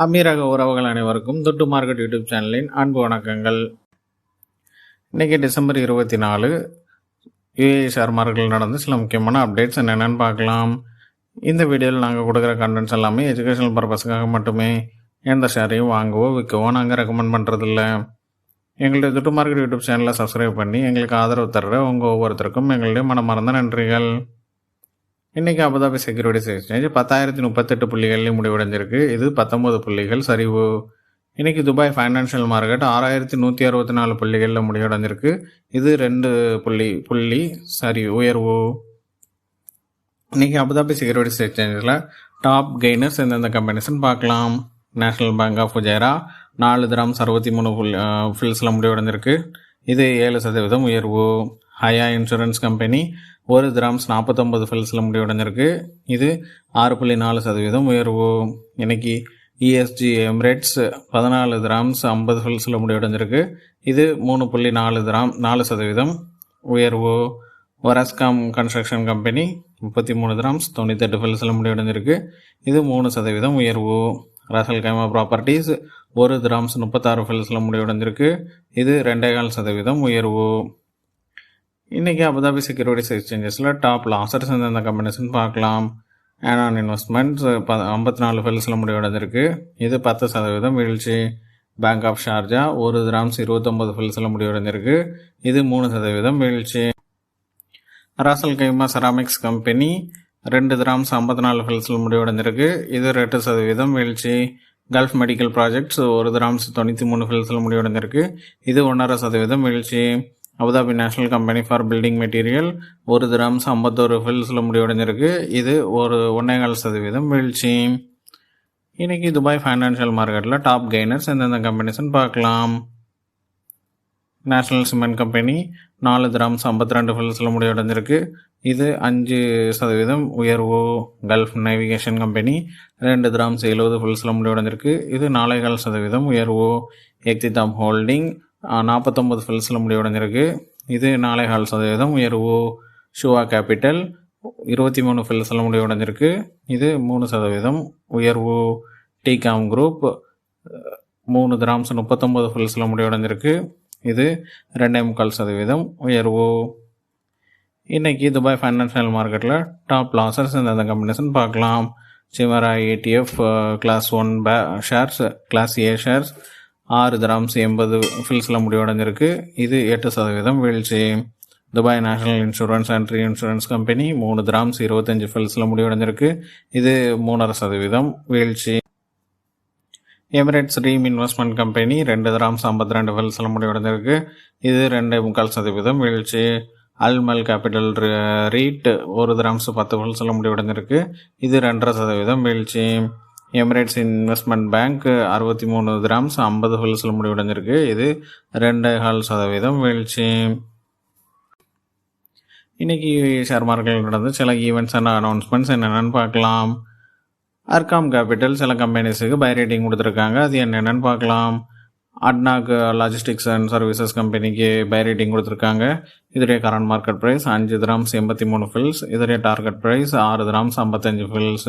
அமீரக உறவுகள் அனைவருக்கும் துட்டு மார்க்கெட் யூடியூப் சேனலின் அன்பு வணக்கங்கள். இன்றைக்கி டிசம்பர் 24 யுஏஇ ஷேர் மார்க்கெட்டில் நடந்து சில முக்கியமான அப்டேட்ஸ் என்னென்னு பார்க்கலாம். இந்த வீடியோவில் நாங்கள் கொடுக்குற கண்டென்ட்ஸ் எல்லாமே எஜுகேஷனல் பர்பஸுக்காக மட்டுமே. எந்த ஷேரையும் வாங்கவோ விற்கவோ நாங்கள் ரெக்கமெண்ட் பண்ணுறதில்ல. எங்களுடைய துட்டு மார்க்கெட் யூடியூப் சேனலை சப்ஸ்கிரைப் பண்ணி எங்களுக்கு ஆதரவு தர்ற உங்கள் ஒவ்வொருத்தருக்கும் எங்களுடைய மனமார்ந்த நன்றிகள். இன்றைக்கி அபுதாபி செக்யூரிட்டிஸ் எக்ஸ்சேஞ்ச் 10,038 புள்ளிகளில் முடிவடைஞ்சிருக்கு. இது 19 புள்ளிகள் சரிவு. இன்றைக்கி துபாய் ஃபைனான்ஷியல் மார்க்கெட் 6,164 புள்ளிகளில் முடிவடைஞ்சிருக்கு. இது 2 புள்ளி உயர்வு. இன்றைக்கி அபுதாபி செக்யூரிட்டிஸ் எக்ஸ்சேஞ்சில் டாப் கெய்னர்ஸ் எந்தெந்த கம்பெனிஸ்ன்னு பார்க்கலாம். National bank of Fujairah 4 dirhams 63 ஃபில்ஸில் முடிவடைஞ்சிருக்கு. இது 7% உயர்வு. ஹயா இன்சூரன்ஸ் கம்பெனி 1 திரம்ஸ் 49 ஃபில்ஸில் முடிவடைஞ்சிருக்கு. இது 6.4% உயர்வு. இன்னைக்கு இஎஸ்ஜி எமிரேட்ஸ் 14 திரம்ஸ் 50 ஃபில்ஸில் முடிவடைஞ்சிருக்கு. இது 3.4% உயர்வு. ஒராஸ்காம் கன்ஸ்ட்ரக்ஷன் கம்பெனி 33 திரம்ஸ் 98 ஃபில்ஸில் முடிவடைஞ்சிருக்கு. இது 3% உயர்வு. ரசல் கைமா ப்ராப்பர்ட்டிஸ் 1 திரம்ஸ் 36 ஃபில்ஸில் முடிவடைஞ்சிருக்கு. இது 2.5% உயர்வு. இன்றைக்கி அபுதாபி செக்யூரிட்டிஸ் எக்ஸ்சேஞ்சஸில் டாப் லாசர்ஸ் எந்தெந்த கம்பெனிஸ்ன்னு பார்க்கலாம். ஆனான் இன்வெஸ்ட்மெண்ட்ஸ் 54 ஃபில்ஸில் முடிவடைஞ்சிருக்கு. இது 10% வீழ்ச்சி. பேங்க் ஆஃப் ஷார்ஜா 1 திரம்ஸ் 29 ஃபில்ஸில் முடிவடைஞ்சிருக்கு. இது 3% வீழ்ச்சி. Ras Al Khaimah ceramics company 2 dirhams 54 ஃபில்ஸில் முடிவடைஞ்சிருக்கு. இது 2% வீழ்ச்சி. கல்ஃப் மெடிக்கல் ப்ராஜெக்ட்ஸ் 1 திரம்ஸ் 93 ஃபில்ஸில் முடிவடைஞ்சிருக்கு. இது 1.5% வீழ்ச்சி. Abu Dhabi national company for building material 1 dirhams 51 ஃபில்ஸில் முடிவடைஞ்சிருக்கு. இது 1.5% வீழ்ச்சி. இன்றைக்கி துபாய் ஃபைனான்ஷியல் மார்க்கெட்டில் டாப் கெய்னர்ஸ் எந்தெந்த கம்பெனிஸ்ன்னு பார்க்கலாம். நேஷனல் சிமெண்ட் கம்பெனி 4 திரம்ஸ் 52 ஃபில்ஸில் முடிவடைஞ்சிருக்கு. இது 5% உயர்வு. கல்ஃப் நேவிகேஷன் கம்பெனி 2 திரம்ஸ் 70 ஃபில்ஸில் முடிவடைஞ்சிருக்கு. இது 4.5% உயர்வு. எக்திதாம் ஹோல்டிங் 49 ஃபில்ஸில் முடிவடைஞ்சிருக்கு. இது 4.5% உயர்வு. ஷுவா கேபிட்டல் 23 ஃபில்ஸில் முடிவடைஞ்சிருக்கு. இது 3% உயர்வு. டிகாம் குரூப் 3 திரம்ஸ் 39 ஃபில்ஸில் முடிவடைஞ்சிருக்கு. இது 2.25% உயர்வு. இன்றைக்கி துபாய் ஃபைனான்ஷியல் மார்க்கெட்டில் டாப் லாசர்ஸ் எந்தெந்த கம்பெனிஸ்ன்னு பார்க்கலாம். சிமரா ஏடிஎஃப் கிளாஸ் 1 ஷேர்ஸ் கிளாஸ் ஏ ஷேர்ஸ் 6 திரம்ஸ் 80 ஃபில்ஸில் முடிவடைஞ்சிருக்கு. இது 8% வீழ்ச்சி. Dubai national insurance and reinsurance company 3 dirhams 25 ஃபில்ஸில் முடிவடைஞ்சிருக்கு. இது 3.5% வீழ்ச்சி. Emirates Reem investment company 2 dirhams 52 ஃபில்ஸில் முடிவடைஞ்சிருக்கு. இது 2.25% வீழ்ச்சி. அல்மல் கேபிட்டல் ரீட் 1 திரம்ஸ் 10 ஃபில்ஸில் முடிவடைஞ்சிருக்கு. இது 2.5% வீழ்ச்சி. எமிரேட்ஸ் இன்வெஸ்ட்மெண்ட் பேங்க் 63 திரம்ஸ் 50 ஃபில்ஸில் முடிவடைஞ்சிருக்கு. இது 2.5% வீழ்ச்சி. இன்றைக்கி ஷேர் மார்க்கெட்டில் நடந்து சில ஈவெண்ட்ஸ் அண்ட் அனௌன்ஸ்மெண்ட்ஸ் என்னென்னு பார்க்கலாம். அர்காம் கேபிட்டல் சில கம்பெனிஸுக்கு பை ரேட்டிங் கொடுத்துருக்காங்க. அது என்னென்னு பார்க்கலாம். அட்னாக் லாஜிஸ்டிக்ஸ் அண்ட் சர்வீசஸ் கம்பெனிக்கு பை ரேட்டிங் கொடுத்துருக்காங்க. இதோடைய current market price 5 dirhams 83 fils. இதோடைய target price 6 dirhams 55 fils.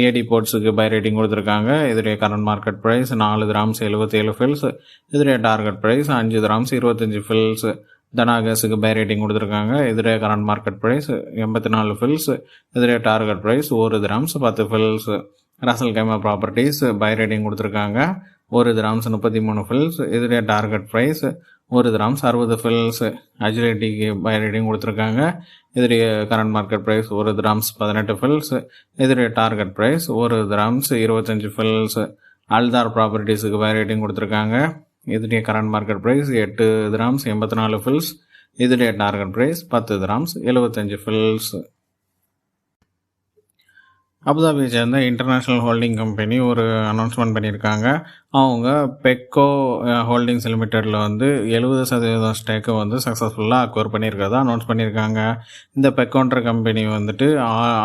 AD போர்ட்ஸுக்கு பை ரேட்டிங் கொடுத்துருக்காங்க. இதோடைய current market price 4 dirhams 77 fils. இதோடைய டார்கெட் ப்ரைஸ் 5 திரம்ஸ் 25 ஃபில்ஸ். தனாகஸுக்கு பை ரேட்டிங் கொடுத்துருக்காங்க. இதோடைய கரண்ட் மார்க்கெட் ப்ரைஸ் 84 ஃபில்ஸ். இதோடைய target price 1 dirhams 10 fils. Ras Al Khaimah properties buy rating கொடுத்துருக்காங்க. 1 dirhams 33 fils. இதோடைய டார்கெட் ப்ரைஸ் 1 திரம்ஸ் 60 ஃபில்ஸ். அஜிலிட்டிக்கு பை ரேட்டிங் கொடுத்துருக்காங்க. இதோடைய current market price 1 dirhams 18 fils. இதோடைய target price 1 dirhams 25 fils. Aldar ப்ராப்பர்ட்டிஸுக்கு buy rating கொடுத்துருக்காங்க. இதோடைய current market price 8 dirhams 84 fils. இதோடைய டார்கெட் ப்ரைஸ் 10 திரம்ஸ் 75 ஃபில்ஸ். அபுதாபியை சேர்ந்த இன்டர்நேஷ்னல் ஹோல்டிங் கம்பெனி ஒரு அனௌன்ஸ்மெண்ட் பண்ணியிருக்காங்க. அவங்க பெக்கோ ஹோல்டிங்ஸ் லிமிட்டெடில் 70% ஸ்டேக்கை சக்ஸஸ்ஃபுல்லாக அக்வயர் பண்ணியிருக்கிறதா அனௌன்ஸ் பண்ணியிருக்காங்க. இந்த பெக்கோன்ற company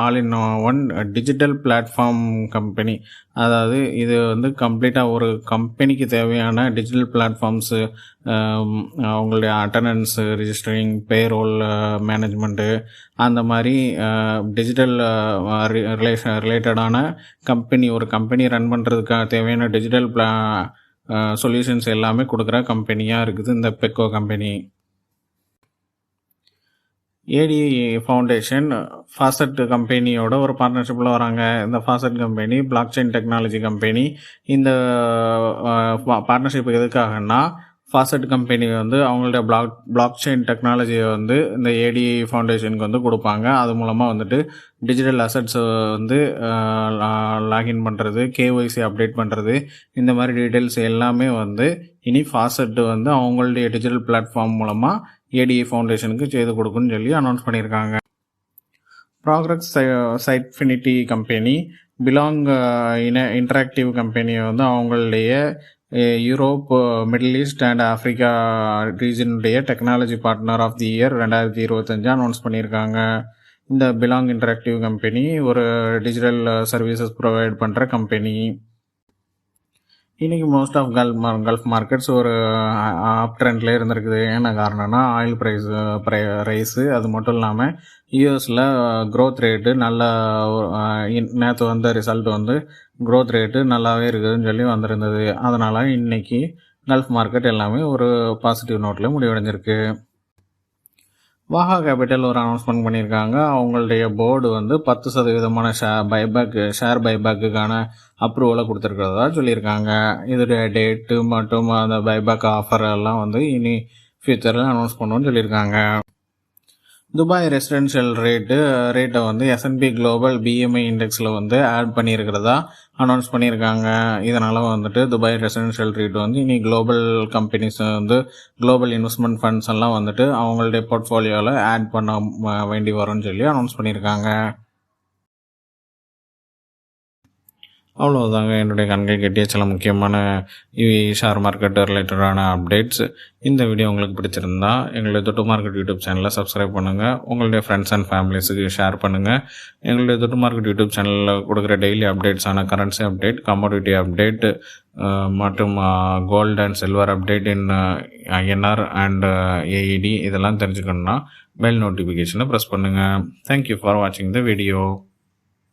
all in one digital platform company. அதாவது இது வந்து கம்ப்ளீட்டாக ஒரு கம்பெனிக்கு தேவையான டிஜிட்டல் பிளாட்ஃபார்ம்ஸு, அவங்களுடைய அட்டண்டன்ஸு ரிஜிஸ்டரிங், பேரோல் மேனேஜ்மெண்ட்டு, அந்த மாதிரி டிஜிட்டல் ரிலேட்டடான ஒரு கம்பெனி ரன் பண்ணுறதுக்காக தேவையான டிஜிட்டல் சொல்யூஷன்ஸ் எல்லாமே கொடுக்குற கம்பெனியாக இருக்குது இந்த பெக்கோ கம்பெனி. ஏடி ஃபவுண்டேஷன் ஃபாசட் கம்பெனியோட ஒரு பார்ட்னர்ஷிப்பில் வராங்க. இந்த faucet company block chain technology company. இந்த பார்ட்னர்ஷிப் எதுக்காகன்னா, ஃபாசட் கம்பெனி வந்து அவங்களோட பிளாக் செயின் டெக்னாலஜியை வந்து இந்த ஏடி ஃபவுண்டேஷனுக்கு வந்து கொடுப்பாங்க. அது மூலமாக வந்துட்டு டிஜிட்டல் அசட்ஸை வந்து லாகின் பண்ணுறது, கேஒய்சி அப்டேட் பண்ணுறது, இந்த மாதிரி டீட்டெயில்ஸ் எல்லாமே வந்து இனி ஃபாசட் வந்து அவங்களுடைய டிஜிட்டல் பிளாட்ஃபார்ம் மூலமாக ஏடிஏ ஃபவுண்டேஷனுக்கு செய்து கொடுக்குன்னு சொல்லி அனௌன்ஸ் பண்ணியிருக்காங்க. Progress Sitefinity company Belong interactive கம்பெனியை வந்து அவங்களுடைய Europe, Middle East and Africa ரீஜனுடைய technology partner of the year 2025 announce பண்ணியிருக்காங்க. இந்த பிலாங் இன்டராக்டிவ் கம்பெனி ஒரு டிஜிட்டல் சர்வீசஸ் ப்ரொவைட் பண்ணுற கம்பெனி. இன்றைக்கி மோஸ்ட் ஆஃப் கல்ஃப் மார்க்கெட்ஸ் ஒரு அப் ட்ரெண்டில் இருந்திருக்குது. என்ன காரணம்னா, ஆயில் ரைஸு, அது மட்டும் இல்லாமல் யூஎஸில் க்ரோத் ரேட்டு நல்ல நேற்று வந்த ரிசல்ட் வந்து க்ரோத் ரேட்டு நல்லாவே இருக்குதுன்னு சொல்லி வந்திருந்தது. அதனால் இன்றைக்கி கல்ஃப் மார்க்கெட் எல்லாமே ஒரு பாசிட்டிவ் நோட்டில் முடிவடைஞ்சிருக்கு. வாஹா கேபிட்டல் ஒரு அனௌன்ஸ்மெண்ட் பண்ணியிருக்காங்க. அவங்களுடைய போர்டு வந்து 10% ஷேர் பைபேக்குக்கான அப்ரூவலை கொடுத்துருக்கிறதா சொல்லியிருக்காங்க. இதோடைய டேட்டு மற்றும் அந்த பைபேக் ஆஃபர் எல்லாம் வந்து இனி ஃபியூச்சரில் அனௌன்ஸ் பண்ணணும்னு சொல்லியிருக்காங்க. துபாய் ரெசிடென்ஷியல் ரேட்டை வந்து S&P குளோபல் BMI இண்டெக்ஸில் வந்து ஆட் பண்ணியிருக்கிறதா அனௌன்ஸ் பண்ணியிருக்காங்க. இதனால் வந்துட்டு துபாய் ரெசிடென்ஷியல் ரேட் வந்து இனி குளோபல் கம்பெனிஸ் வந்து குளோபல் இன்வெஸ்ட்மெண்ட் ஃபண்ட்ஸ் எல்லாம் வந்துட்டு அவங்களுடைய போர்ட்ஃபோலியோவில் ஆட் பண்ண வேண்டி வரும்னு சொல்லி அனௌன்ஸ் பண்ணியிருக்காங்க. அவ்வளோதாங்க என்னுடைய கண்கள் கட்டிய சில முக்கியமான ஷேர் மார்க்கெட் ரிலேட்டடான அப்டேட்ஸ். இந்த வீடியோ உங்களுக்கு பிடிச்சிருந்தா எங்களுடைய தொட்டு மார்க்கெட் யூடியூப் சேனலை சப்ஸ்கிரைப் பண்ணுங்கள். உங்களுடைய ஃப்ரெண்ட்ஸ் அண்ட் ஃபேமிலிஸுக்கு ஷேர் பண்ணுங்கள். எங்களுடைய தொட்டு மார்க்கெட் யூடியூப் சேனலில் கொடுக்குற டெய்லி அப்டேட்ஸான கரன்சி அப்டேட், கமோடிட்டி அப்டேட் மற்றும் gold and silver update in INR and AED இதெல்லாம் தெரிஞ்சுக்கணுன்னா பெல் நோட்டிஃபிகேஷனை ப்ரெஸ் பண்ணுங்கள். தேங்க்யூ ஃபார் வாட்சிங் த வீடியோ.